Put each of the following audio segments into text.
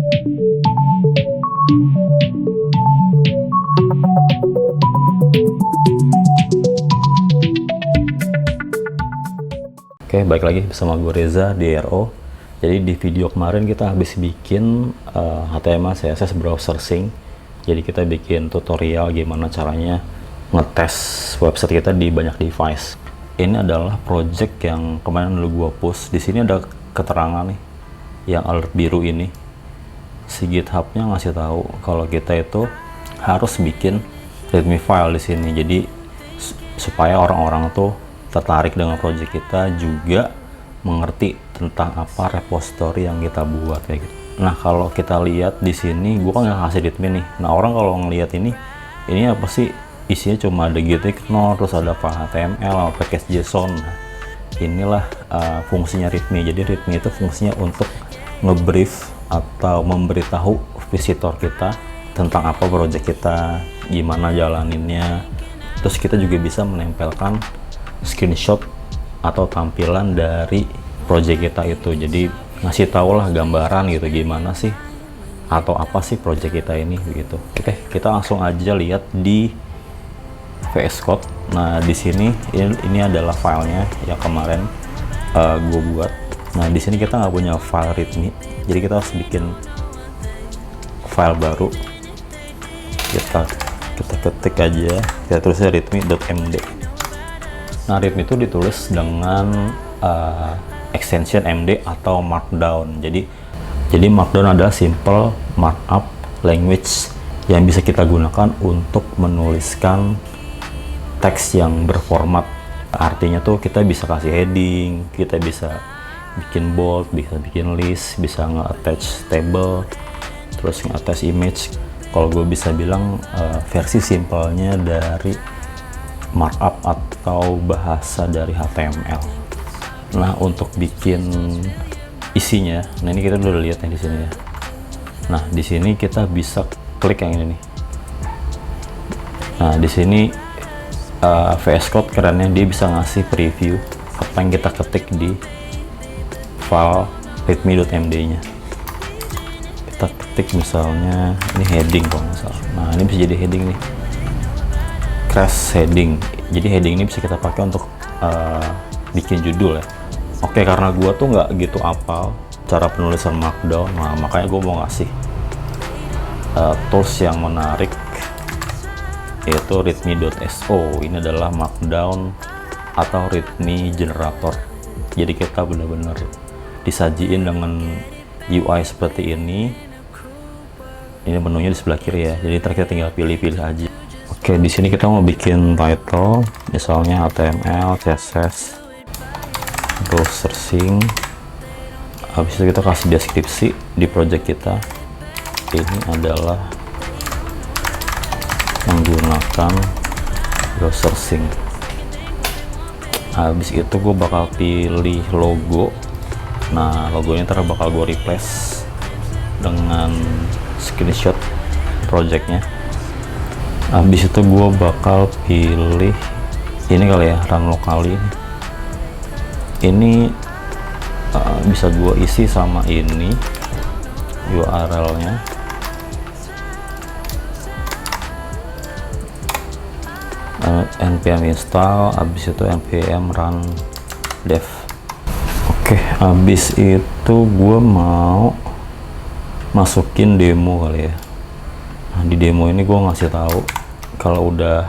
Oke, balik lagi bersama gue Reza di RO. Jadi di video kemarin kita habis bikin HTML CSS browser sync. Jadi kita bikin tutorial gimana caranya ngetes website kita di banyak device. Ini adalah project yang kemarin dulu gue post. Di sini ada keterangan nih, yang alert biru ini. Si GitHub-nya ngasih tahu kalau kita itu harus bikin readme file di sini. Jadi supaya orang-orang tuh tertarik dengan project kita, juga mengerti tentang apa repository yang kita buat kayak gitu. Nah, kalau kita lihat di sini, gua kan nggak kasih readme nih. Nah, orang kalau ngelihat ini apa sih? Isinya cuma ada getIgnore, terus ada file HTML, package JSON. Nah, inilah fungsinya readme. Jadi readme itu fungsinya untuk ngebrief atau memberitahu visitor kita tentang apa project kita, gimana jalaninnya. Terus kita juga bisa menempelkan screenshot atau tampilan dari project kita itu. Jadi ngasih tau lah gambaran gitu gimana sih atau apa sih project kita ini begitu. Oke, kita langsung aja lihat di VS Code. Nah, di sini ini adalah filenya yang kemarin gue buat. Nah, di sini kita nggak punya file readme, jadi kita harus bikin file baru. Kita ketik aja, kita tulisnya readme.md. Nah, readme itu ditulis dengan extension MD atau Markdown. Jadi Markdown adalah simple markup language yang bisa kita gunakan untuk menuliskan teks yang berformat. Artinya tuh kita bisa kasih heading, kita bisa bikin bold, bisa bikin list, bisa nge-attach table, terus nge-attach image. Kalau gue bisa bilang versi simpelnya dari markup atau bahasa dari HTML. Nah, untuk bikin isinya, nah ini kita udah lihat nih di sini ya. Nah, di sini kita bisa klik yang ini nih. Nah, di sini VS Code kerennya dia bisa ngasih preview apa yang kita ketik di file readme.md-nya. Kita ketik misalnya ini heading kalau misalnya. Nah, ini bisa jadi heading nih. Crash heading. Jadi heading ini bisa kita pakai untuk bikin judul ya. Oke, karena gua tuh nggak gitu apal cara penulisan Markdown, nah makanya gue mau ngasih tools yang menarik, yaitu readme.so. Ini adalah Markdown atau readme generator. Jadi kita benar-benar disajiin dengan UI seperti ini. Ini menunya di sebelah kiri ya. Jadi ntar kita tinggal pilih-pilih aja. Oke, di sini kita mau bikin title, misalnya HTML, CSS, browser sync. Habis itu kita kasih deskripsi di project kita. Ini adalah menggunakan browser sync. Habis itu gue bakal pilih logo. Nah, logonya ntar bakal gue replace dengan screenshot projectnya. Habis itu gue bakal pilih ini kali ya, run locally. Ini bisa gue isi sama ini URL-nya. npm install, habis itu npm run dev. Oke, habis itu gue mau masukin demo kali ya. Nah, di demo ini gue ngasih tahu kalau udah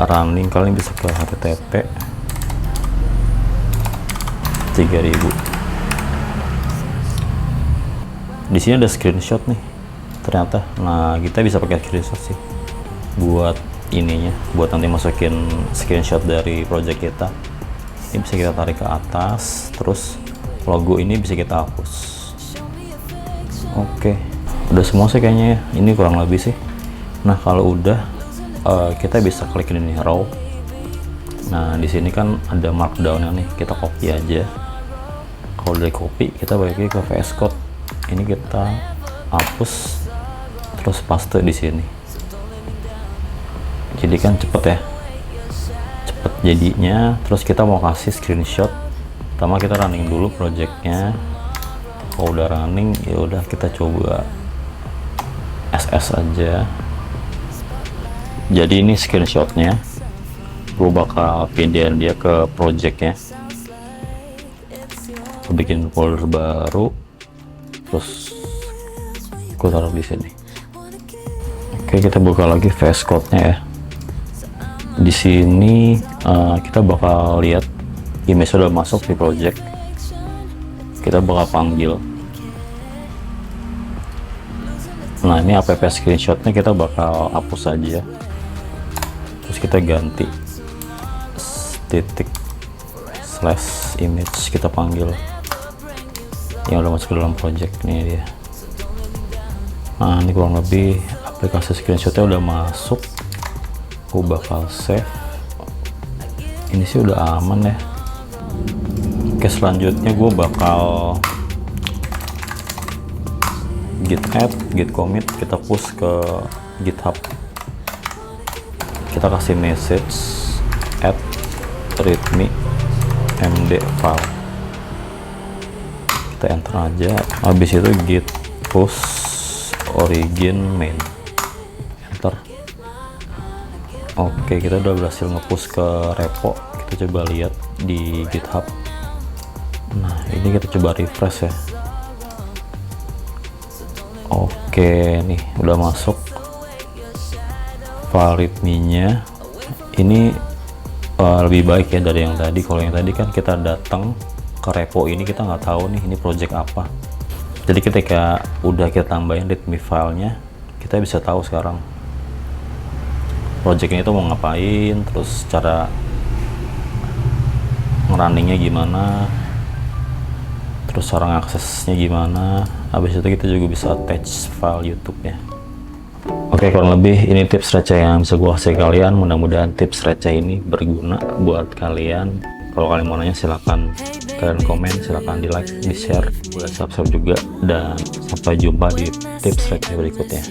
running, kalian bisa ke http 3000. Di sini ada screenshot nih ternyata. Nah, kita bisa pakai screenshot sih buat ininya, buat nanti masukin screenshot dari project kita. Ini bisa kita tarik ke atas, terus logo ini bisa kita hapus. Oke, udah semua sih kayaknya ya. Ini kurang lebih sih. Nah, kalau udah kita bisa klik ini nih, raw. Nah, di sini kan ada markdown-nya nih, kita copy aja. Kalau dari copy, kita balik lagi ke VS Code. Ini kita hapus, terus paste di sini. Jadi kan cepet ya, cepet jadinya. Terus kita mau kasih screenshot. Pertama kita running dulu projectnya. Kalau udah running ya udah kita coba SS aja. Jadi ini screenshotnya, gue bakal pindahin dia ke projectnya, gue bikin folder baru, terus gue taruh di sini. Oke, kita buka lagi VS Code-nya ya. Di sini kita bakal lihat image sudah masuk di project. Kita bakal panggil. Nah, ini app screenshotnya kita bakal hapus aja. Terus kita ganti titik slash image, kita panggil yang udah masuk ke dalam project. Ini dia. Nah, ini kurang lebih aplikasi screenshotnya udah masuk. Aku bakal save. Ini sih udah aman ya. Oke, selanjutnya gue bakal git add, git commit, kita push ke GitHub. Kita kasih message add readme md file. Kita enter aja. Habis itu git push origin main. Enter. Oke, kita udah berhasil nge-push ke repo. Kita coba lihat di GitHub. Nah, ini kita coba refresh ya. Oke, nih udah masuk file readme-nya. Ini lebih baik ya dari yang tadi. Kalau yang tadi kan kita datang ke repo ini, kita nggak tahu nih ini project apa. Jadi ketika udah kita tambahin readme filenya, kita bisa tahu sekarang project ini tuh mau ngapain, terus cara ngerunningnya gimana, terus cara ngaksesnya gimana. Habis itu kita juga bisa attach file YouTube ya. Oke, kurang lebih ini tips receh yang bisa gue kasih kalian. Mudah-mudahan tips receh ini berguna buat kalian. Kalau kalian mau nanya silahkan kalian komen, silahkan di like, di share, boleh subscribe juga, dan sampai jumpa di tips receh berikutnya.